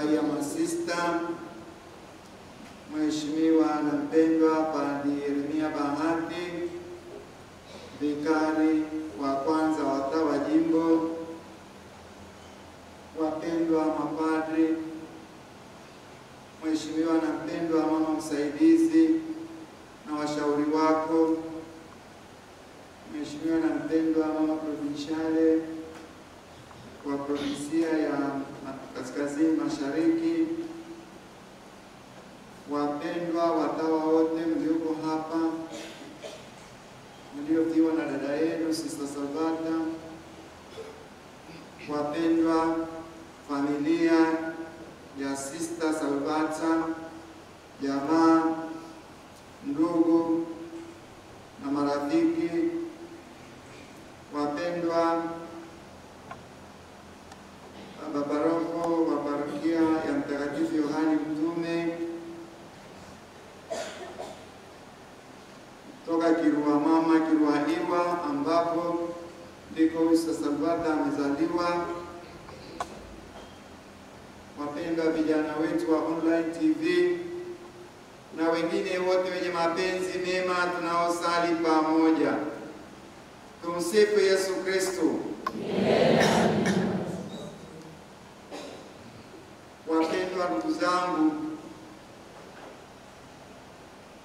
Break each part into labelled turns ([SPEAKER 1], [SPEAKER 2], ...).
[SPEAKER 1] baadhi ya masista, Mheshimiwa na mpendwa Padri Yeremia Bahati, vikari wa kwanza wa Tawa Jimbo, wapendwa mapadri, Mheshimiwa na mpendwa mama msaidizi na washauri wako, Mheshimiwa na mpendwa mama provinciale wa provinsia ya Kaskazini Mashariki, wapendwa watawa wote mlioko hapa, mliofiwa na dada yenu Sister Salvata, wapendwa familia ya Sister Salvata, jamaa, ndugu na marafiki, wapendwa baba paroko wa parokia ya Mtakatifu Yohani Mtume toka Kirua Mama, Kirua Iwa, ambapo ndiko Sister Salvata amezaliwa, wapendwa vijana wetu wa online TV na wengine wote wenye mapenzi mema tunaosali pamoja. Tumsifu Yesu Kristo. Wapendwa ndugu zangu,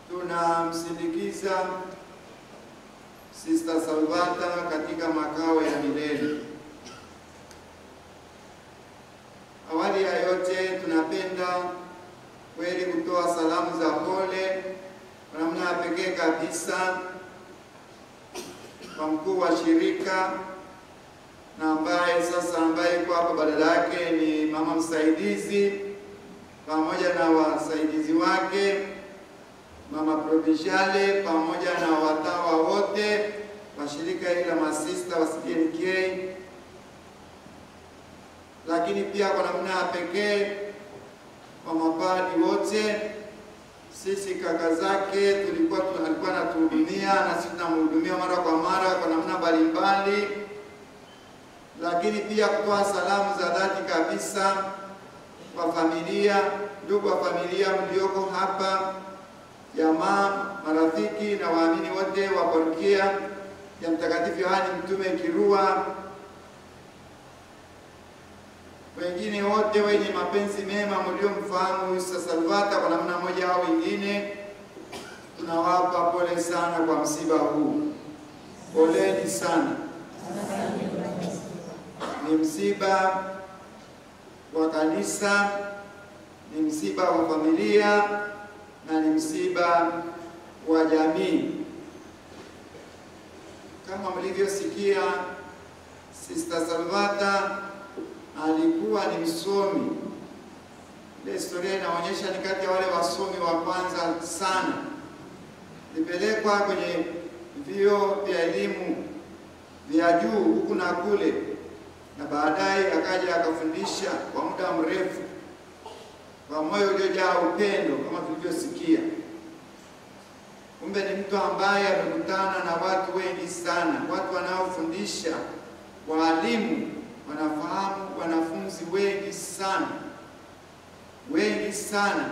[SPEAKER 1] tunamsindikiza Sister Salvata katika makao ya milele. Awali ya yote tunapenda kweli kutoa salamu za pole kwa namna pekee kabisa kwa mkuu wa shirika na ambaye yuko hapa badala yake ni mama msaidizi pamoja na wasaidizi wake, mama provinciale pamoja na watawa wote wa shirika hili la masista wa CNK, lakini pia kwa namna pekee kwa mapadi wote. Sisi kaka zake alikuwa anatuhudumia na sisi tunamhudumia mara kwa mara kwa namna mbalimbali, lakini pia kutoa salamu za dhati kabisa kwa familia, ndugu wa familia mlioko hapa, jamaa, marafiki na waamini wote wa parokia ya Mtakatifu Yohani Mtume Kirua, wengine wote wenye mapenzi mema mliomfahamu Sister Salvata kwa namna moja au nyingine. Tunawapa pole sana kwa msiba huu. Poleni sana. Ni msiba wa kanisa, ni msiba wa familia na ni msiba wa jamii. Kama mlivyosikia, Sister Salvata alikuwa ni msomi. Ile historia inaonyesha ni kati ya wale wasomi wa kwanza sana. Alipelekwa kwenye vyuo vya elimu vya juu huku na kule, na baadaye akaja akafundisha kwa muda mrefu kwa moyo uliojaa upendo kama tulivyosikia. Kumbe ni mtu ambaye amekutana na watu wengi sana, watu wanaofundisha, walimu wanafahamu wanafunzi wengi sana,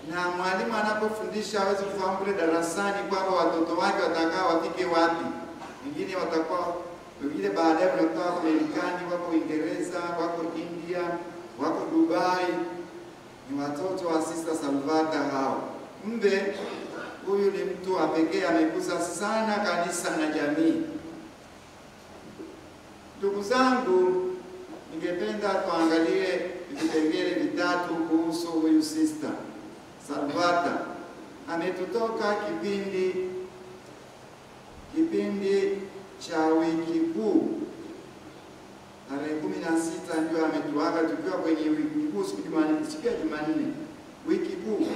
[SPEAKER 1] na mwalimu anapofundisha hawezi kufahamu kule darasani kwamba watoto wake watakaa wafike wapi. Wengine baadaye wanatoka Marekani, wako Uingereza, wako India, wako Dubai. Ni watoto wa Sister Salvata hao. Kumbe huyu ni mtu wa pekee, amegusa sana kanisa na jamii. Ndugu zangu, ningependa tuangalie vipengele vitatu kuhusu huyu Sister Salvata. Ametutoka kipindi cha wiki kuu. Tarehe 16 ndio ametuaga tukiwa kwenye wiki kuu, siku ya Jumanne. Wiki kuu.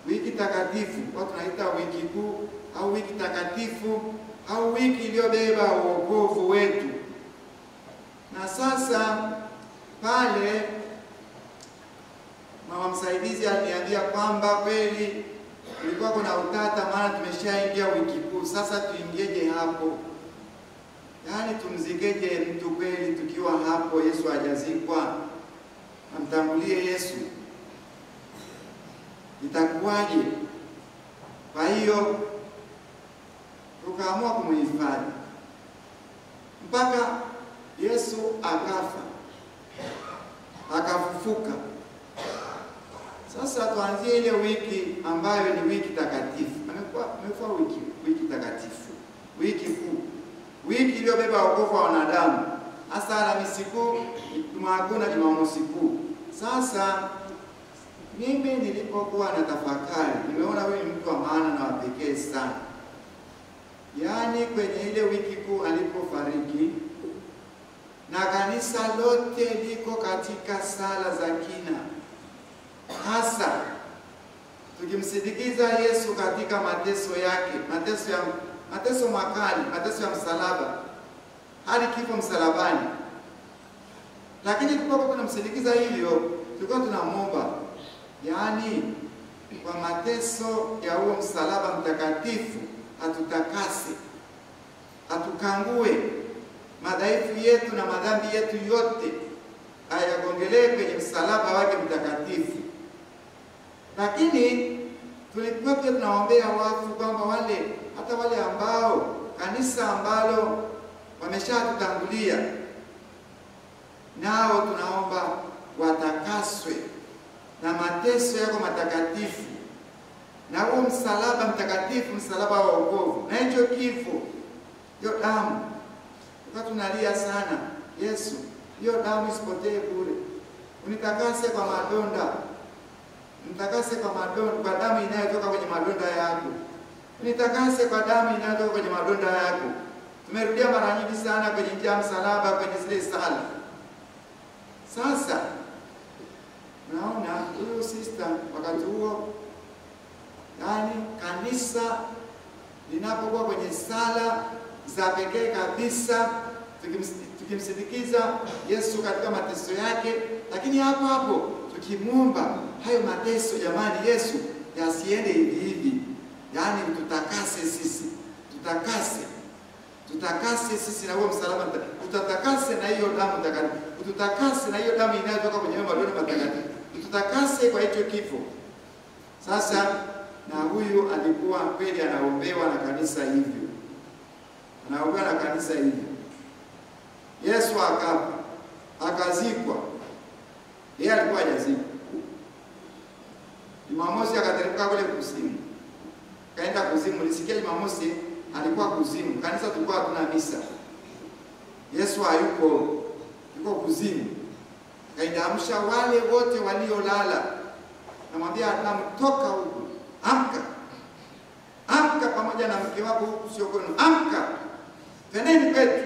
[SPEAKER 1] Wiki takatifu, kwa tunaita wiki kuu au wiki takatifu au wiki iliyobeba wokovu wetu. Na sasa pale mama msaidizi aliniambia kwamba kweli kulikuwa kuna utata, maana tumeshaingia wiki kuu, sasa tuingeje hapo? Yaani yaani tumzikeje mtu kweli tukiwa hapo Yesu hajazikwa? Amtangulie Yesu, itakuwaje? Kwa hiyo tukaamua kumhifadhi mpaka Yesu akafa, akafufuka. Sasa tuanzie ile wiki ambayo ni wiki takatifu. Amekuwa wiki takatifu, wiki kuu, wiki iliyobeba wokovu wa wanadamu. Hasa Alhamisi Kuu, Ijumaa Kuu na Jumamosi Kuu. Sasa mimi nilipokuwa na tafakari, nimeona huyu mtu wa maana na wapekee sana. Yaani kwenye ile wiki kuu alipofariki, na kanisa lote liko katika sala za kina, hasa tukimsindikiza Yesu katika mateso yake, mateso makali, mateso ya msalaba, hadi kifo msalabani. Lakini tulipokuwa tunamsindikiza hivyo, tulikuwa tunamwomba, yaani kwa mateso ya huo msalaba mtakatifu atutakase, atukangue madhaifu yetu na madhambi yetu yote, ayagongelee kwenye msalaba wake mtakatifu. Lakini tulikuwa pia tunaombea wafu, kwamba hata wale ambao kanisa ambalo wameshatutangulia, nao tunaomba watakaswe na mateso yako matakatifu, na huo msalaba mtakatifu, msalaba wa wokovu, na hicho kifo, hiyo damu. Tuka tunalia sana, Yesu, hiyo damu isipotee bure. Unitakase kwa madonda, unitakase kwa damu inayotoka kwenye madonda yako. Unitakase kwa damu inayotoka kwenye madonda yako. Tumerudia mara nyingi sana kwenye njia ya msalaba, kwenye zile sala. Sasa naona huyo sister wakati huo, yaani kanisa linapokuwa kwenye sala za pekee kabisa, tukimsindikiza Yesu katika mateso yake, lakini hapo hapo tukimwomba hayo mateso, jamani, Yesu yasiende hivi hivi, yaani tutakase sisi, tutakase sisi na huo msalaba, tutakase na hiyo damu takatifu, tutakase na hiyo damu inayotoka kwenye madonda matakatifu, tutakase kwa hicho kifo. Sasa na huyu alikuwa kweli anaombewa na kanisa hivyo, anaombewa na kanisa hivyo. Yesu akafa, akazikwa. Yeye alikuwa hajazikwa. Jumamosi akateremka kule kuzimu, kaenda kuzimu. Nilisikia Jumamosi alikuwa kuzimu, kanisa tulikuwa hatuna misa. Yesu hayuko, yuko kuzimu. Kaindaamsha wale wote waliolala, namwambia Adamu, toka huku, amka, amka pamoja na mke wako huku, sio kwenu, amka, twendeni kwetu.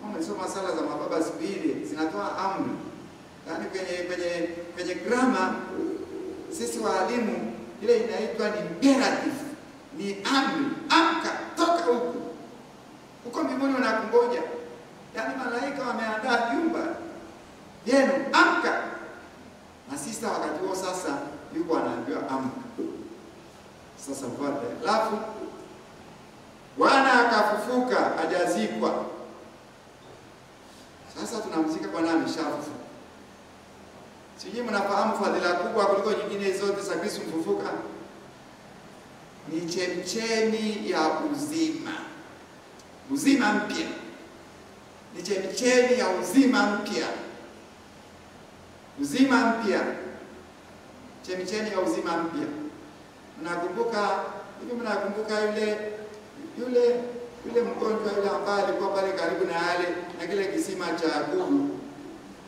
[SPEAKER 1] Umesoma sala za mababa siku ile, zinatoa amri. Yaani kwenye grama sisi walimu ile inaitwa ni imperative, ni amri. Amka, toka huku, uko mbinguni unakungoja. Yaani malaika wameandaa vyumba yenu, amka. Na sisi wakati huo sasa yuko anaambiwa amka. Sasa fuata. Alafu Bwana akafufuka, hajazikwa. Sasa tunamzika Bwana ameshafufuka. Sijui mnafahamu fadhila kubwa kuliko nyingine zote za Kristo mfufuka ni chemchemi ya uzima. Uzima mpya. Ni chemchemi ya uzima mpya. Uzima mpya. Chemchemi ya uzima mpya. Mnakumbuka yule mgonjwa yule ambaye alikuwa pale karibu na kile kisima cha Yakobo.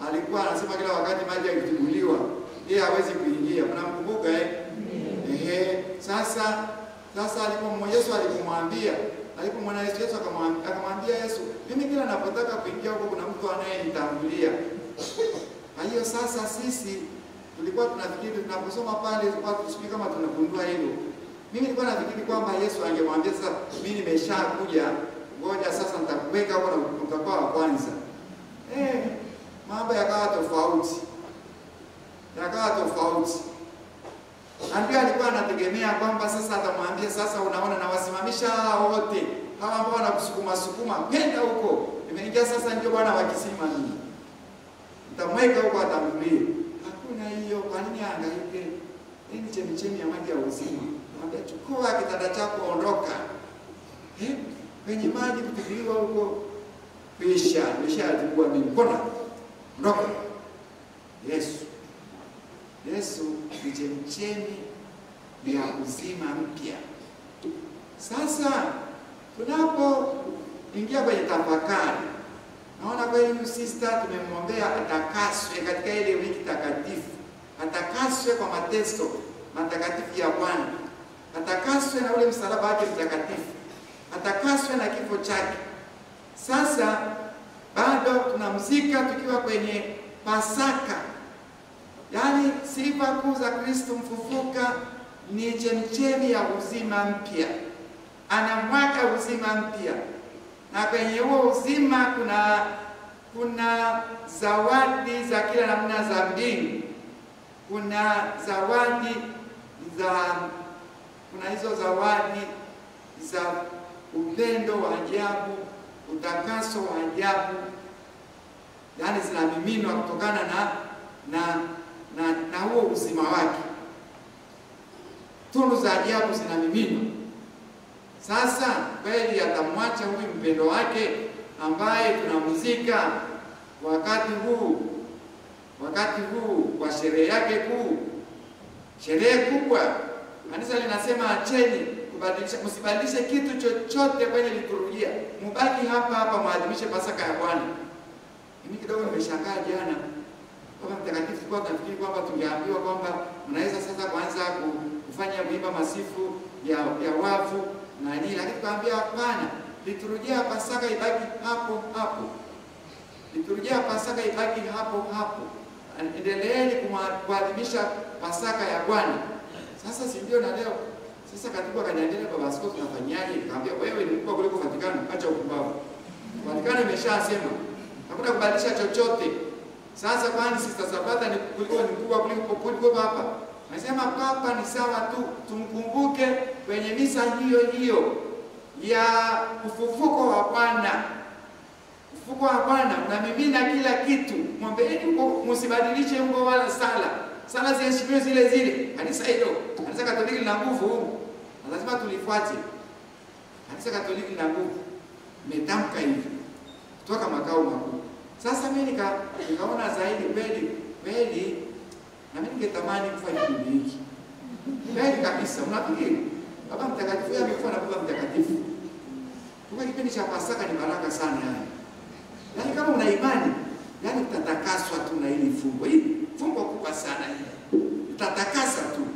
[SPEAKER 1] Alikuwa anasema kila wakati maji yakitibuliwa yeye hawezi kuingia. Mnamkumbuka Sasa Yesu alipomwambia Yesu akamwambia Yesu, mimi kila napotaka kuingia huko kuna mtu anayenitangulia. Kwa hiyo sasa sisi tulikuwa tunafikiri tunaposoma pale tusipige kama tunagundua hilo. Mimi nilikuwa nafikiri kwamba Yesu angemwambia sasa, mimi nimeshakuja, ngoja sasa nitakuweka huko na utakuwa wa kwanza. Mambo yakawa tofauti. Ndio alikuwa anategemea kwamba sasa atamwambia sasa, unaona na wasimamisha wote hawa ambao wanakusukuma sukuma penda huko. Nimeingia sasa ndio bwana wa kisima nini. Nitamweka huko atamlie. Hakuna hiyo, kwa nini hangaike? Hii ni chemichemi ya maji ya uzima. Mwambie chukua kitanda chako ondoka. Kwenye maji kutiliwa huko pisha, nimeshajua mimi. Kona. Ondoka. Yesu ni chemichemi ya uzima mpya. Sasa tunapoingia kwenye tafakari, naona kweli huyu sister tumemwombea atakaswe katika ile wiki takatifu. Atakaswe kwa mateso matakatifu ya Bwana. Atakaswe na ule msalaba wake mtakatifu. Atakaswe na kifo chake. Sasa bado tunamzika tukiwa kwenye Pasaka. Yaani sifa kuu za Kristo mfufuka ni chemchemi ya uzima mpya. Anamwaga uzima mpya. Na kwenye huo uzima kuna zawadi za kila namna za mbingu. Kuna hizo zawadi za upendo wa ajabu, utakaso wa ajabu. Yaani zinamiminwa kutokana na huo uzima wake. Tunu za ajabu zinamiminwa. Sasa kweli atamwacha huyu mpendo wake ambaye tunamzika wakati huu wa sherehe yake kuu, sherehe kubwa. Kanisa linasema acheni kubadilisha, msibadilishe kitu chochote kwenye liturujia, mubaki hapa muadhimishe Pasaka ya Bwana. Mimi kidogo nimeshangaa jana kwa mtakatifu, kwa nafikiri kwamba tungeambiwa kwamba mnaweza sasa kuanza kufanya kuimba masifu ya wafu na nini, lakini tukaambia hapana, liturujia ya Pasaka ibaki hapo hapo. Liturujia ya Pasaka ibaki hapo hapo. Endeleeni kuadhimisha Pasaka ya Bwana. Sasa si ndio? Na leo sasa katibu akaniambia baba askofu tunafanyaje? Nikamwambia wewe ni mkubwa kuliko Vatikano, acha upumbavu. Vatikano imeshasema hakuna kubadilisha chochote. Sasa kwani Sister Sabata ni mkubwa kuliko papa? Nasema papa ni sawa tu, tumkumbuke kwenye misa hiyo ya ufufuko wa Bwana. Ufufuko wa Bwana unamimina kila kitu. Mwambieni msibadilishe ungo wala sala. Sala ziheshimiwe zile. Kanisa hilo, Kanisa Katoliki lina nguvu. Lazima tulifuate. Kanisa Katoliki lina nguvu. Metamka hivi kutoka makao makuu. Sasa mimi nikaona zaidi kweli na mimi ningetamani kufanya kitu hiki. Kweli kabisa, unafikiri Baba Mtakatifu yeye amekuwa na Baba Mtakatifu. Kwa kipindi cha Pasaka ni baraka sana yani. Yaani kama una imani, yani utatakaswa tu na hili fungo. Hili fungo kubwa sana hili. Utatakasa tu.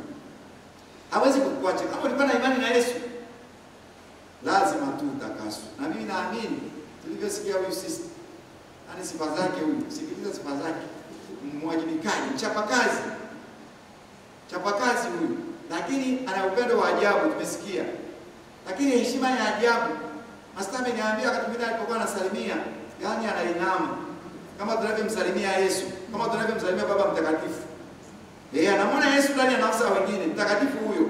[SPEAKER 1] Hawezi kukuacha. Kama ulikuwa na imani na Yesu, lazima tu utakaswe. Na mimi naamini tulivyosikia huyu sister, yani sifa zake huyu, sikiliza sifa zake. Mwajibikaji, chapakazi huyu, lakini ana upendo wa ajabu tumesikia. Lakini heshima ya ajabu. Master ameniambia wakati mwingine alipokuwa anasalimia, yani anainama kama tunavyomsalimia Yesu, kama tunavyomsalimia Baba Mtakatifu. Anamwona Yesu ndani ya nafsi ya wengine, mtakatifu huyo.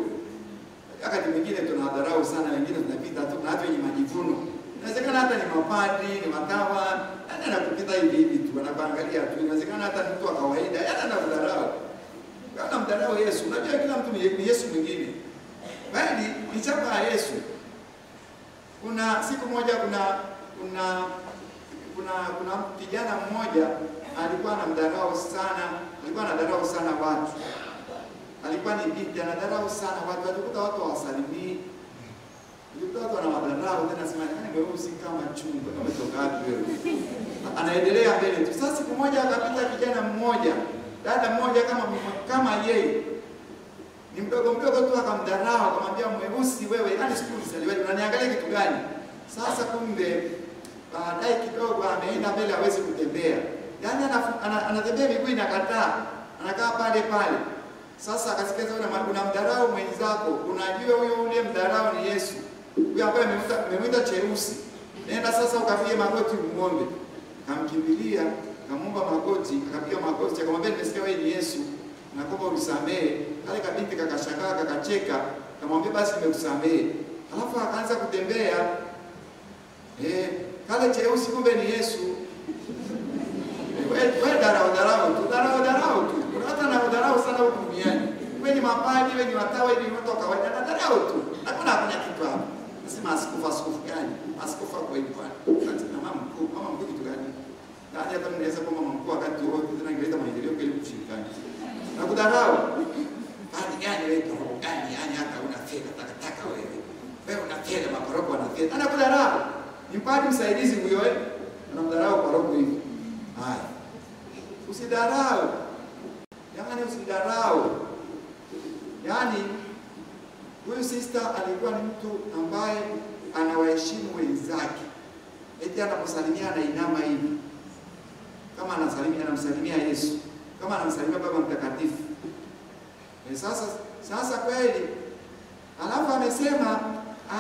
[SPEAKER 1] Wakati mwingine tunadharau sana wengine, tunapita tu na watu wenye majivuno. Inawezekana hata ni mapadri, ni matawa, anakupita hivi tu, anakuangalia tu. Inawezekana hata mtu wa kawaida, anakudharau. Kana mdharau Yesu. Unajua kila mtu ni Yesu mwingine. Bali ni chapa ya Yesu. Kuna siku moja kuna kijana mmoja alikuwa anadharau sana watu. Alikuwa ni binti anadharau sana watu. Alikuta watu hawasalimii. Alikuta watu wanawadharau, tena sema wewe si kama chungwa, umetoka wapi wewe? Anaendelea mbele tu. Sasa siku moja akapita kijana mmoja, dada mmoja kama yeye. Ni mdogo tu akamdharau, akamwambia mweusi wewe, yani sikuli wewe, unaniangalia kitu gani? Sasa kumbe baadaye kidogo ameenda mbele, hawezi kutembea. Yaani anatembea miguu inakataa. Anakaa pale. Sasa akasikia unamdharau mwenzako, unajua huyo ule mdharau ni Yesu. Huyo ambaye amemwita cheusi. Nenda sasa ukafie magoti umuombe. Kamkimbilia, kamuomba magoti, akapiga magoti, akamwambia nimesikia wewe ni Yesu, nakuomba unisamehe. Kale kabinti kakashangaa, kakacheka, kamwambia basi nimekusamehe. Alafu akaanza kutembea. Kale cheusi kumbe ni Yesu. Wewe darau tu. Kuna watu wanaodharau sana huko duniani. Wewe ni mapadi, wewe ni watawa, wewe ni watu wa kawaida, na darau tu. Hakuna kitu hapo. Nasema askofu gani? Askofu kwa hiyo bwana. Katika mama mkuu kitu gani? Nani hata mnaweza kwa mama mkuu wakati wote tena ingeleta maendeleo kile kushirikana. Na kudharau. Hadi gani wewe gani? Yani hata una fedha takataka wewe. Wewe una fedha makoroko na fedha. Anakudharau. Ni mpadi msaidizi huyo wewe. Anamdharau kwa roho hivi. Haya. Usidharau. Yaani usidharau. Yaani huyu sister alikuwa ni mtu ambaye anawaheshimu wenzake. Eti anaposalimia anainama hivi. Kama anamsalimia Yesu. Kama anamsalimia Baba Mtakatifu. Sasa kweli alafu amesema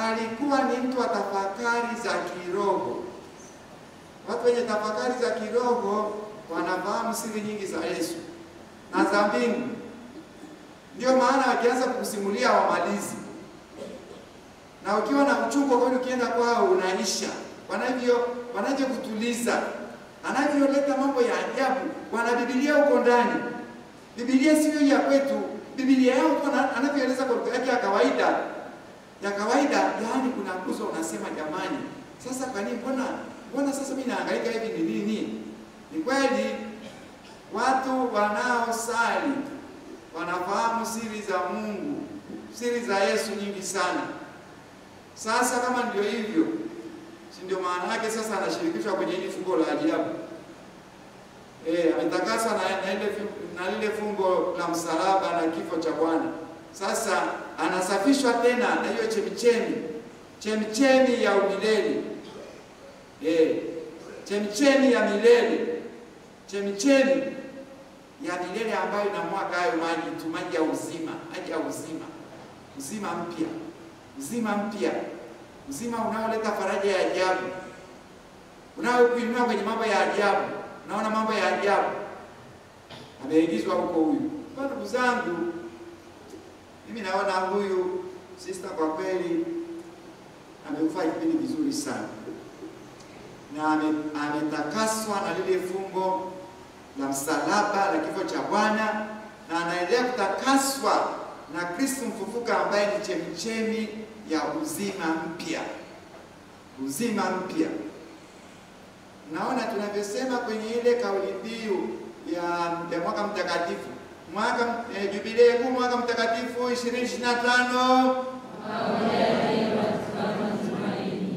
[SPEAKER 1] alikuwa ni mtu wa tafakari za kiroho. Watu wenye tafakari za kiroho wanafahamu siri nyingi za Yesu na za mbingu. Ndio maana wakianza kukusimulia wamalizi. Na ukiwa na uchungu kwa ukienda kwao unaisha. Wanavyo kutuliza. Anavyoleta mambo ya ajabu. Wana Biblia huko ndani. Biblia sio ya kwetu. Biblia yao anavyoeleza kwa lugha yake ya kawaida. Yaani kuna nguzo unasema jamani. Sasa kwa nini mbona sasa mimi nahangaika hivi ni nini? Ni kweli watu wanaosali wanafahamu siri za Mungu, siri za Yesu nyingi sana. Sasa kama ndio hivyo, si ndio maana yake sasa anashirikishwa kwenye hili fungo la ajabu. Ametakaswa na lile fungo la msalaba na kifo cha Bwana. Sasa anasafishwa tena na hiyo chemichemi ya umilele. Chemichemi ya milele. Chemichemi ya milele ambayo inamwaga hayo maji ya uzima, maji ya uzima. Uzima mpya. Uzima unaoleta faraja ya ajabu. Unaokuinua kwenye mambo ya ajabu. Unaona mambo ya ajabu. Ameingizwa huko huyu. Kwa ndugu zangu, mimi naona huyu sister kwa kweli amefanya kipindi vizuri sana. Na ametakaswa na lile fungo la msalaba la kifo cha Bwana, na anaendelea kutakaswa na Kristo mfufuka ambaye ni chemichemi ya uzima mpya. Naona tunavyosema kwenye ile kauli mbiu ya mwaka mtakatifu. Jubilei kuu mwaka mtakatifu 2025.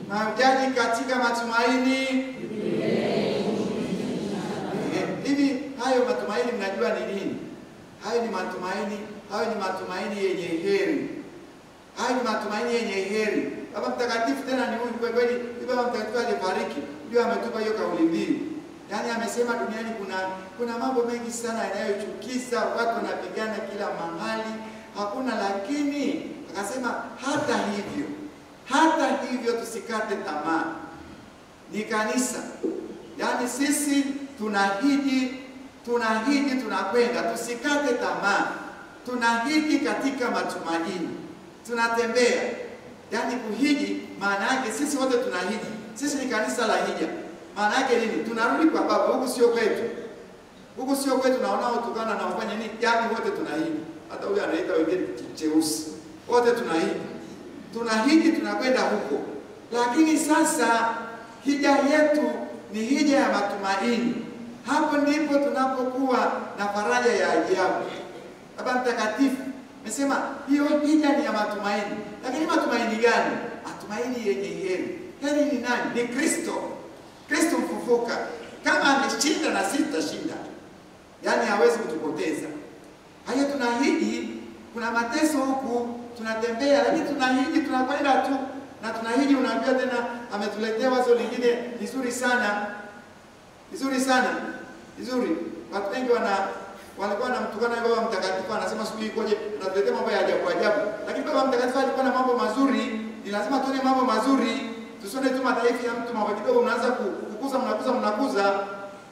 [SPEAKER 1] Mahujaji katika matumaini. Hivi hayo matumaini mnajua ni nini? Hayo ni matumaini yenye heri. Baba Mtakatifu tena ni huyu kwa kweli. Baba Mtakatifu alifariki, ndio ametupa hiyo kauli mbiu. Yaani amesema duniani kuna mambo mengi sana yanayochukiza, watu wanapigana kila mahali, hakuna, lakini akasema hata hivyo tusikate tamaa. Ni kanisa. Yaani sisi tunahiji tunakwenda, tusikate tamaa. Tunahiji katika matumaini. Tunatembea. Yaani kuhiji maana yake sisi wote tunahiji. Sisi ni kanisa la hija. Maana yake nini? Tunarudi kwa Baba. Huku sio kwetu na wanaotukana na wafanya nini? Yaani wote tunahiji. Hata huyu anaita wengine cheusi. Wote tunahiji tunakwenda huko. Lakini sasa hija yetu ni hija ya matumaini. Hapo ndipo tunapokuwa na faraja ya ajabu. Baba Mtakatifu amesema hiyo hija ni ya matumaini. Lakini matumaini gani? Matumaini yenye heri. Heri ni nani? Ni Kristo. Kristo mfufuka. Kama ameshinda na sisi tutashinda. Yaani hawezi kutupoteza. Hayo tunahiji, kuna mateso huku, tunatembea, lakini tunahiji, tunakwenda tu. Na tunahiji, unaambia tena ametuletea wazo lingine vizuri sana. Watu wengi walikuwa wanamtukana Baba Mtakatifu, anasema sijui ikoje, anatuletea mambo ya ajabu. Lakini Baba Mtakatifu alikuwa na mambo mazuri, ni lazima tuone mambo mazuri. Tusione tu madhaifu ya mtu, mambo kidogo mnaanza mnakuza.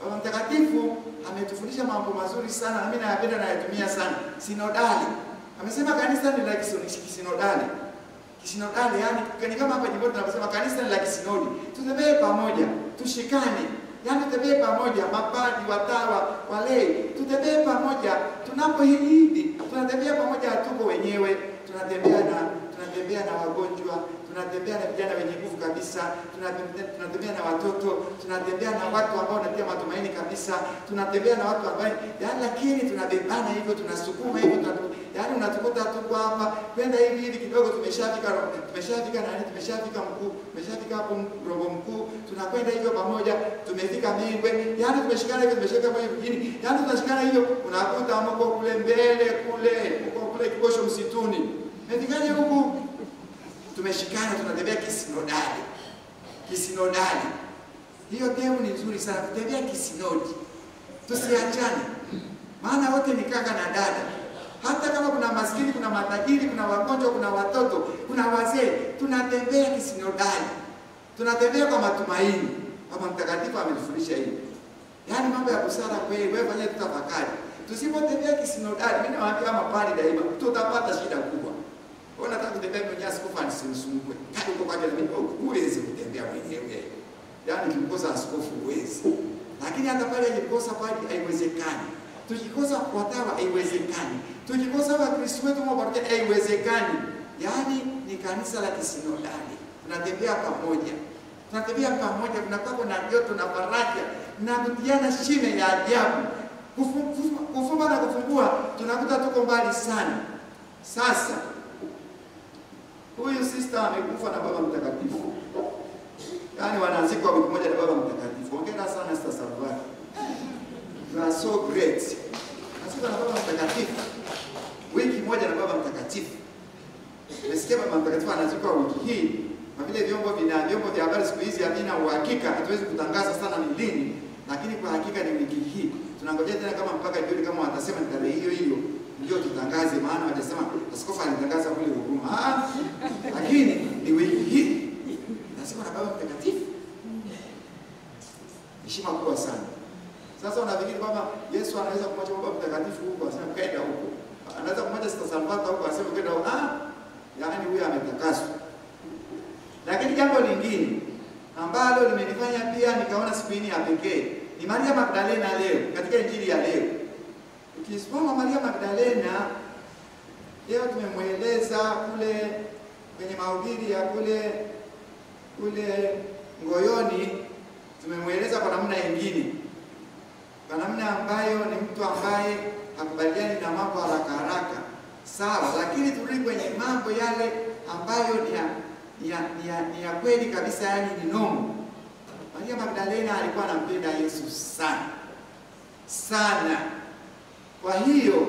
[SPEAKER 1] Baba Mtakatifu ametufundisha mambo mazuri sana, na mimi nayapenda na nayatumia sana. Sinodali. Amesema kanisa ni la kisinodali. Kisinodali yani kama hapa jimboni tunaposema kanisa ni la kisinodi. Tutembee pamoja, tushikane. Yani tutembee pamoja, mapadi, watawa, walei. Tutembee pamoja, tunapohidi. Tunatembea pamoja, hatuko wenyewe. Tunatembea na wagonjwa, tunatembea na vijana wenye nguvu kabisa, tunatembea na watoto, tunatembea na watu ambao wanatia matumaini kabisa, tunatembea na watu ambao yani, lakini tunabebana hivyo, tunasukuma hivyo, yani unatukuta tuko hapa kwenda hivi kidogo, tumeshafika mkuu, tumeshafika hapo robo mkuu, tunakwenda hivyo pamoja, tumefika Mengwe, yani tumeshikana hivyo, tumeshika moyo mjini, yani tunashikana hivyo, unakuta mko kule mbele kule Kibosho msituni. Metikani huku tumeshikana, tunatembea kisinodali. Hiyo demu ni nzuri sana, tutembea kisinodi. Tusiachane. Maana wote ni kaka na dada. Hata kama kuna maskini, kuna matajiri, kuna wagonjwa, kuna watoto, kuna wazee, tunatembea kisinodali. Tunatembea kwa matumaini. Baba Mtakatifu ametufundisha hivi. Yaani mambo ya busara kweli, wewe fanya tutafakari. Tusipotembea kisinodali, mimi nawaambia mapali daima, tutapata shida kubwa. Wewe unataka kutembea kwenye askofu anisisumbue. Kadi uko kwaje na mimi huwezi kutembea mwenyewe. Yaani ukikosa askofu huwezi. Lakini hata pale ukikosa padi haiwezekani. Tukikosa watawa haiwezekani. Tukikosa Wakristo wetu mmoja haiwezekani. Yaani ni kanisa la kisinodali. Tunatembea pamoja. Tunakuwa na joto na faraja na kutiana shime ya ajabu. Kufumba na kufungua tunakuta tuko mbali sana. Sasa huyu sister amekufa na Baba Mtakatifu. Yaani wanazikwa wiki moja na Baba Mtakatifu. Hongera sana Sister Salvati. You are so great. Nazikwa na Baba Mtakatifu. Wiki moja na Baba Mtakatifu. Nimesikia Baba Mtakatifu anazikwa wiki hii. Kwa vile vyombo vya habari siku hizi havina uhakika, hatuwezi kutangaza sana ni lini, lakini kwa hakika ni wiki hii. Tunangojea tena kama mpaka jioni kama watasema ni tarehe hiyo ndio tutangaze, maana wajasema askofu anatangaza kule huruma. Lakini ni wiki hii. Nasema na Baba Mtakatifu. Heshima kubwa sana. Sasa unafikiri kwamba Yesu anaweza kumwacha Baba Mtakatifu huko asema kaenda huko? Anaweza kumwacha Sister Salvata huko asema kaenda huko? Yaani huyu ametakaswa. Lakini jambo lingine ambalo limenifanya pia nikaona siku hii ya pekee ni Maria Magdalena leo katika injili ya leo. Ukisoma Maria Magdalena leo tumemweleza kule kwenye mahubiri ya kule Ngoyoni, tumemweleza kwa namna nyingine. Kwa namna ambayo ni mtu ambaye hakubaliani na mambo haraka. Sawa, lakini turudi kwenye mambo yale ambayo ni ya kweli kabisa, yani ni nomo. Maria Magdalena alikuwa anampenda Yesu sana. Kwa hiyo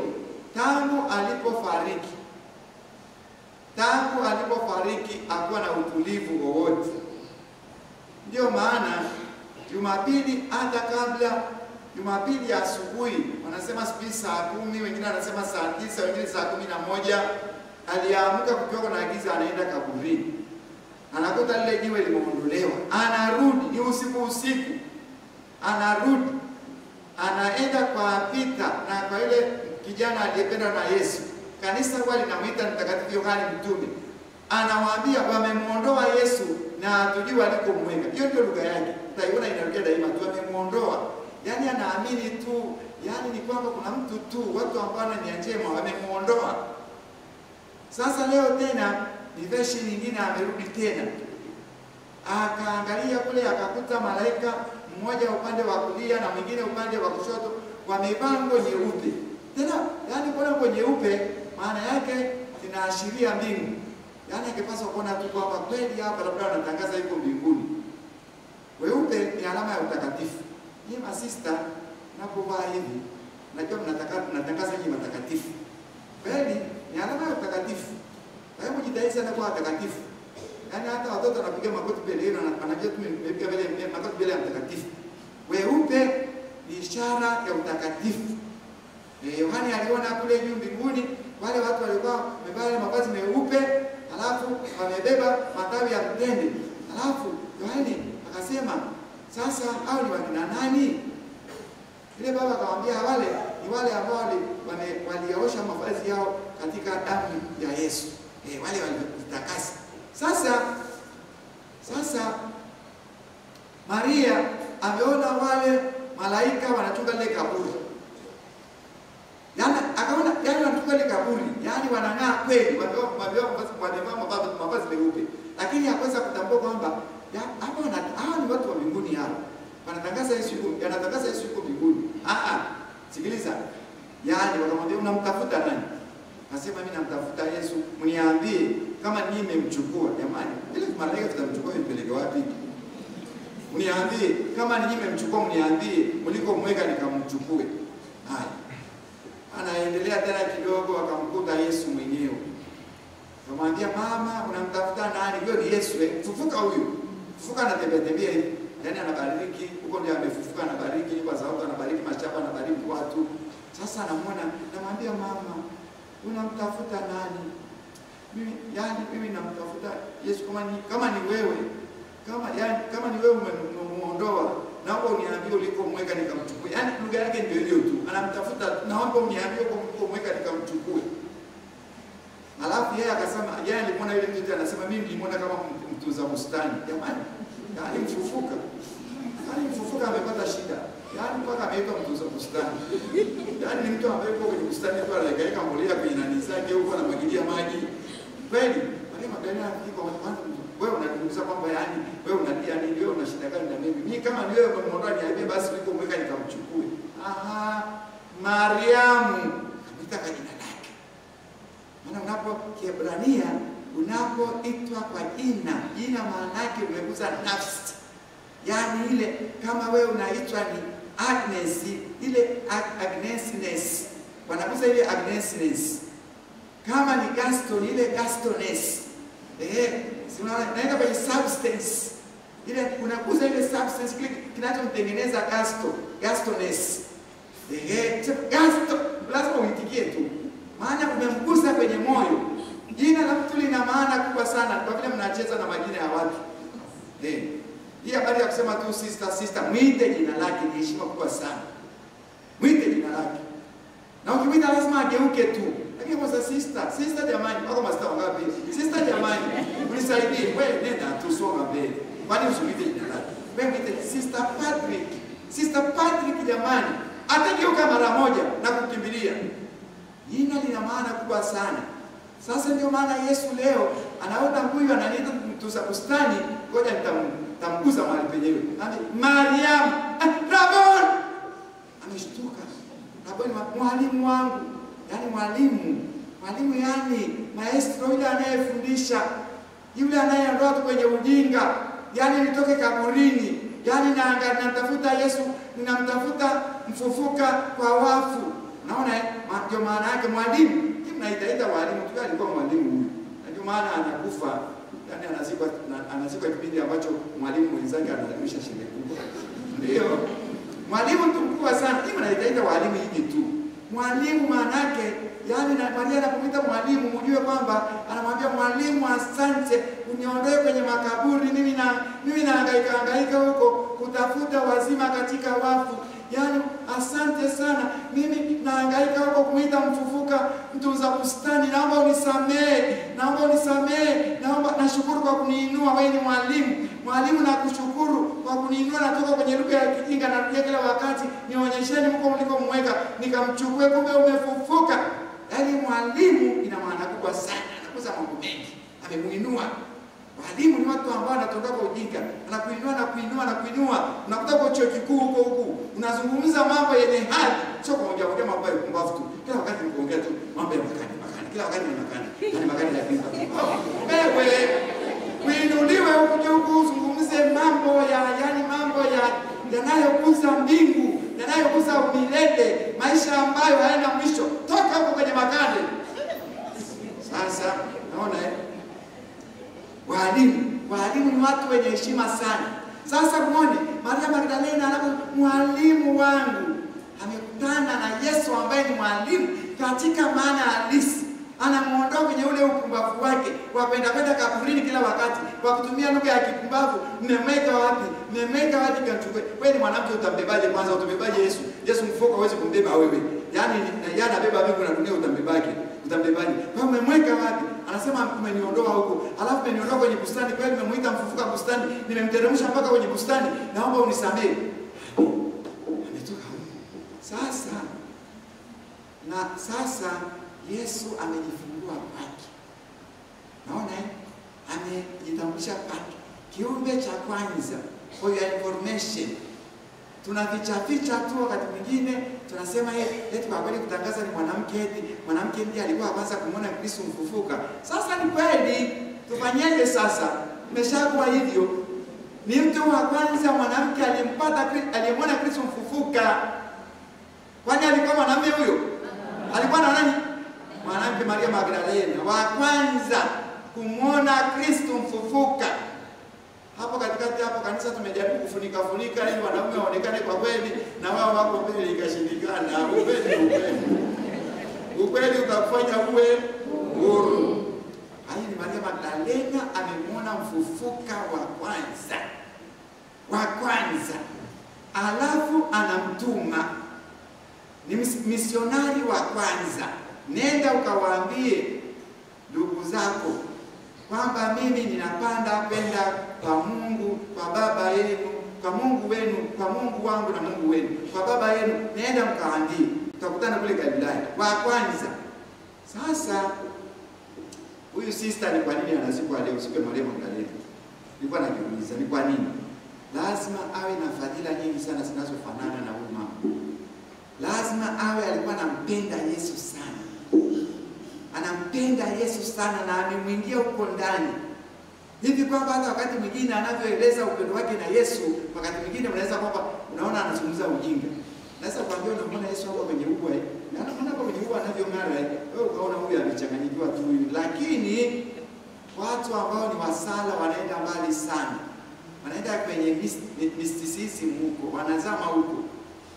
[SPEAKER 1] tangu alipofariki hakuwa na utulivu wowote. Ndio maana Jumapili, hata kabla Jumapili ya asubuhi, wanasema siku saa 10, wengine wanasema saa 9, wengine saa 11, aliamka kutoka na giza, anaenda kaburini. Anakuta lile jiwe limeondolewa. Anarudi, ni usiku. Anarudi. Anaenda kwa Pita na kwa ile kijana aliyependa na Yesu. Kanisa huwa linamuita Mtakatifu Yohane Mtume. Anawaambia wamemuondoa Yesu na hatujui alikomweka. Hiyo ndio lugha yake. Utaiona inarudia daima tu, wamemuondoa. Yaani anaamini tu, yaani ni kwamba kuna mtu tu, watu ambao ni njema wamemuondoa. Sasa leo tena ni version nyingine, amerudi tena. Akaangalia kule akakuta malaika mmoja upande wa kulia na mwingine upande wa kushoto wamevaa nguo nyeupe. Tena yani kwa nguo nyeupe maana yake zinaashiria mbingu. Yaani ingepaswa kuona tu kwamba kweli hapa labda wanatangaza yuko mbinguni. Weupe ni alama ya utakatifu. Nyinyi masista mnapovaa hivi, najua mnatangaza nyinyi matakatifu. Kweli ni alama ya utakatifu. Hebu jitahidi sana kwa watakatifu. Yaani hata watoto wanapiga magoti mbele yenu na wanajua tumepiga magoti mbele ya mtakatifu. Weupe ni ishara ya utakatifu. Yohani aliona kule juu mbinguni wale watu walikuwa wamevaa mavazi meupe, alafu wamebeba matawi ya mtende. Alafu Yohani akasema, "Sasa hao ni wakina nani?" Ile baba akamwambia wale ni wale ambao waliosha mavazi yao katika damu ya Yesu. Wale walitakasa. Sasa Maria ameona wale malaika wanachunga ile kaburi. Yaani akaona wanachunga ile kaburi, yaani wanang'aa kweli, wamevaa mavazi meupe. Lakini hakuweza kutambua kwamba hawa ni watu wa mbinguni hapa. Wanatangaza Yesu yuko mbinguni. Sikiliza. Yaani wakamwambia unamtafuta nani? Akasema mimi namtafuta Yesu, mniambie kama ninyi mmemchukua. Jamani, ile malaika tutamchukua mpeleke wapi? Mniambie kama ninyi mmemchukua, mniambie mlikomweka nikamchukue. Haya. Anaendelea tena kidogo, akamkuta Yesu mwenyewe. Akamwambia mama, unamtafuta nani? Huyo ni Yesu, fufuka huyu. Fufuka anatembea hivi. Yaani anabariki, huko ndio amefufuka, anabariki kwa sababu anabariki mashamba, anabariki watu. Sasa anamuona, namwambia mama, unamtafuta nani? Mimi namtafuta Yesu, kama ni wewe. Kama ni wewe umemuondoa, naomba uniambie ulikomweka nikamchukue. Yaani lugha yake ndio hiyo tu. Anamtafuta, naomba uniambie ulikomweka nikamchukue. Alafu yeye akasema, yeye alimuona yule mtu anasema mimi nilimuona kama mtunza bustani. Jamani, yaani mfufuka amepata shida. Yaani mpaka ameitwa mtunza bustani. Yaani ni mtu ambaye yuko kwenye bustani tu anaweka mbolea kwenye nani zake huko anamwagilia maji. Kweli, Maria Magdalena alikuwa kwanza wewe unaniuliza kwamba yaani wewe unadia nini, wewe una shida gani na mimi? Mimi kama ni wewe umeondoa niambie basi ulikomweka nikamchukue. Mariamu ametaka jina lake. Maana unapo Kiebrania unapoitwa kwa jina maana yake umegusa nafsi. Yaani ile kama wewe unaitwa ni Agnes, ile Agnesness. Wanagusa ile Agnesness. Kama ni Gaston, ile Gastoness. Naenda kwenye substance. Ile unagusa ile substance kile kinachomtengeneza Gastoness. Gaston, lazima uitikie tu. Maana umemgusa kwenye moyo. Jina la mtu lina maana kubwa sana kwa vile mnacheza na majina ya watu. Hii habari ya kusema tu sister, mwite jina lake ni heshima kubwa sana. Mwite jina lake. Na ukimwita lazima ageuke tu. Lakini kwa sister jamani, wako master wangapi? Sister jamani, unisaidie. Wewe nenda tusonga mbele. Kwani usimwite jina lake? Wewe mwite Sister Patrick jamani. Atageuka mara moja na kukimbilia. Jina lina maana kubwa sana. Sasa ndio maana Yesu leo anaona huyu ananiita mtunza bustani, ngoja nitamgusa mahali penyewe. Mariamu, Rabon! Ameshtuka. Rabon, mwalimu wangu. Yaani mwalimu yani maestro yule anayefundisha, yule anayeondoa watu kwenye ujinga, yaani nitoke kaburini, yaani natafuta Yesu, ninamtafuta mfufuka kwa wafu. Unaona ndio maana yake mwalimu. Naitaita walimu tu, alikuwa mwalimu huyu. Ndio maana anakufa, yani anazikwa kipindi ambacho mwalimu mwenzake anaadhimisha sherehe kubwa. Ndio. Mwalimu tu mkubwa sana. Mimi naitaita walimu hivi tu. Mwalimu maana yake, yani na Maria anapomwita mwalimu, mjue kwamba anamwambia mwalimu, asante uniondoe kwenye makaburi, mimi nahangaika huko kutafuta wazima katika wafu. Yaani asante sana, mimi nahangaika huko kumuita mfufuka mtunza bustani, naomba unisamehe, nashukuru kwa kuniinua, wewe ni mwalimu nakushukuru kwa kuniinua, natoka kwenye lugha ya kijinga narudia kila wakati, nionyesheni mko mlikomweka nikamchukue, kumbe umefufuka. Yaani mwalimu ina maana kubwa sana, anakuza mambo mengi, amemuinua. Walimu ni watu ambao wanatoka kwa ujinga, anakuinua. Unakuta kwa chuo kikuu huko, unazungumza mambo yenye hali, sio kuongea mambo ya kumbavu tu. Kila wakati ni kuongea tu mambo ya makani. Kila wakati ni makani. Yaani makani ya pizza. Wewe uinuliwe huko uzungumze mambo yanayokuza mbingu, yanayokuza milele, maisha ambayo hayana mwisho. Toka huko kwenye makani. Sasa naona walimu ni watu wenye heshima sana. Sasa muone Maria Magdalena anapo mwalimu wangu amekutana na Yesu ambaye ni mwalimu katika maana halisi. Anamuondoa kwenye ule upumbavu wake wa kwenda kaburini kila wakati kwa kutumia lugha ya kipumbavu. Mmemweka wapi kanchukue? Wewe ni mwanamke, utambebaje kwanza? Utambebaje Yesu? Yesu mfuko hawezi kumbeba wewe. Yaani anabeba mbingu na dunia, utambebaje? Wewe umemweka wapi? Anasema umeniondoa huko, alafu umeniondoa kwenye bustani, kweli nimemuita mfufuka bustani, nimemteremsha mpaka kwenye bustani, naomba unisamehe. Ametoka huko. Sasa Yesu amejifungua kwake. Naona amejitambulisha kwake. Kiumbe cha kwanza. For your information. Tunaficha tu wakati mwingine tunasema eti kwa kweli kutangaza ni mwanamke ndiye alikuwa kwanza kumuona Kristo mfufuka. Sasa ni kweli, tufanyeje sasa? Imeshakuwa hivyo. Ni mtu wa kwanza mwanamke aliyemwona Kristo mfufuka. Kwani alikuwa mwanamume huyo? Alikuwa na nani? Mwanamke Maria Magdalena, wa kwanza kumuona Kristo mfufuka. Hapo katikati hapo kanisa tumejaribu kufunika ili wanaume waonekane kwa kweli na wao wako kweli, ikashindikana. Ukweli utakufanya uwe huru. Hayi ni Maria Magdalena amemuona mfufuka wa kwanza. Alafu anamtuma, ni misionari wa kwanza, nenda ukawaambie ndugu zako kwamba mimi ninapanda kwenda kwa Mungu, kwa baba yenu, kwa Mungu wenu, kwa Mungu wangu na Mungu wenu, kwa baba yenu, nenda mkawaambie, tutakutana kule Galilaya. Wa kwanza. Sasa huyu sister ni kwa nini anazikwa leo siku ya Maria Magdalena? Nilikuwa najiuliza ni kwa nini? Lazima awe na fadhila nyingi sana zinazofanana na huyu mama. Lazima awe alikuwa anampenda Yesu sana. Anampenda Yesu sana na amemwingia huko ndani. Hivi kwamba hata wakati mwingine anavyoeleza upendo wake na Yesu, wakati mwingine mnaweza kwamba unaona anazungumza ujinga. Naweza kuambia unamwona Yesu hapo kwenye ua na anaona hapo kwenye ua anavyong'ara wewe ukaona huyu amechanganyikiwa tu. Lakini watu ambao ni wasala wanaenda mbali sana. Wanaenda kwenye mysticism huko, wanazama huko.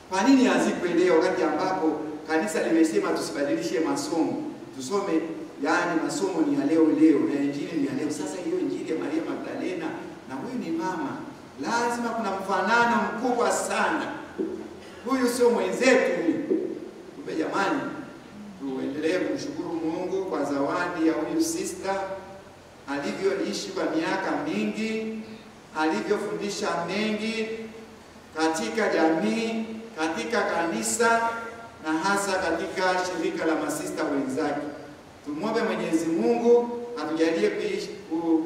[SPEAKER 1] Kwa nini azikwe leo wakati ambapo kanisa limesema tusibadilishe masomo? Tusome masomo ni ya leo na injili ni ya leo. Sasa hiyo injili ya Maria Magdalena na huyu ni mama, lazima kuna mfanano mkubwa sana. Huyu sio mwenzetu huyu. Kumbe jamani, tuendelee kumshukuru Mungu kwa zawadi ya huyu sister, alivyoishi kwa miaka mingi, alivyofundisha mengi katika jamii, katika kanisa na hasa katika shirika la masista wenzake. Tumwombe Mwenyezi Mungu atujalie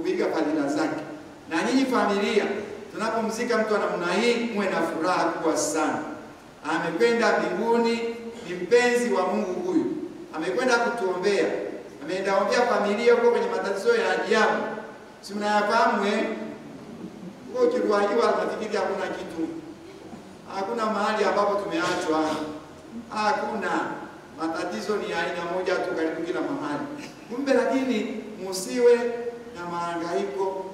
[SPEAKER 1] kuiga fadhila zake. Na nyinyi familia, tunapomzika mtu namna hii muwe na furaha kubwa sana. Amekwenda mbinguni, ni mpenzi wa Mungu huyu. Amekwenda kutuombea. Ameenda ombea familia huko kwenye matatizo ya ajabu. Si mnayafahamu Huko kiruajiwa nafikiri hakuna kitu. Hakuna mahali ambapo tumeachwa. Hakuna. Matatizo ni aina moja tu karibu kila mahali. Kumbe lakini musiwe na mahangaiko,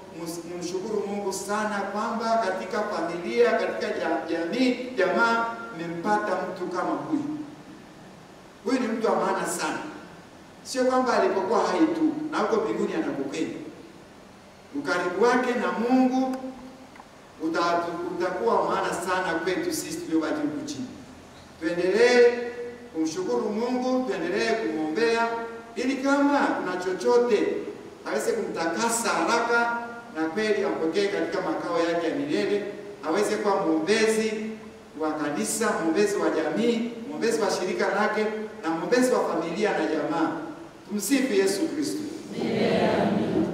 [SPEAKER 1] mshukuru Mungu sana kwamba katika familia, katika jamii, jamaa mmempata mtu kama huyu. Huyu ni mtu wa maana sana. Sio kwamba alipokuwa hai tu, na huko mbinguni anakokwenda. Ukaribu wake na Mungu utakuwa maana sana kwetu sisi tuliobaki huku chini. Tuendelee kumshukuru Mungu, tuendelee kumwombea ili kama kuna chochote aweze kumtakasa haraka na kweli ampokee katika makao yake ya milele, aweze kuwa mwombezi wa kanisa, mwombezi wa jamii, mwombezi wa shirika lake na mwombezi wa familia na jamaa. Tumsifu Yesu Kristo. Amen.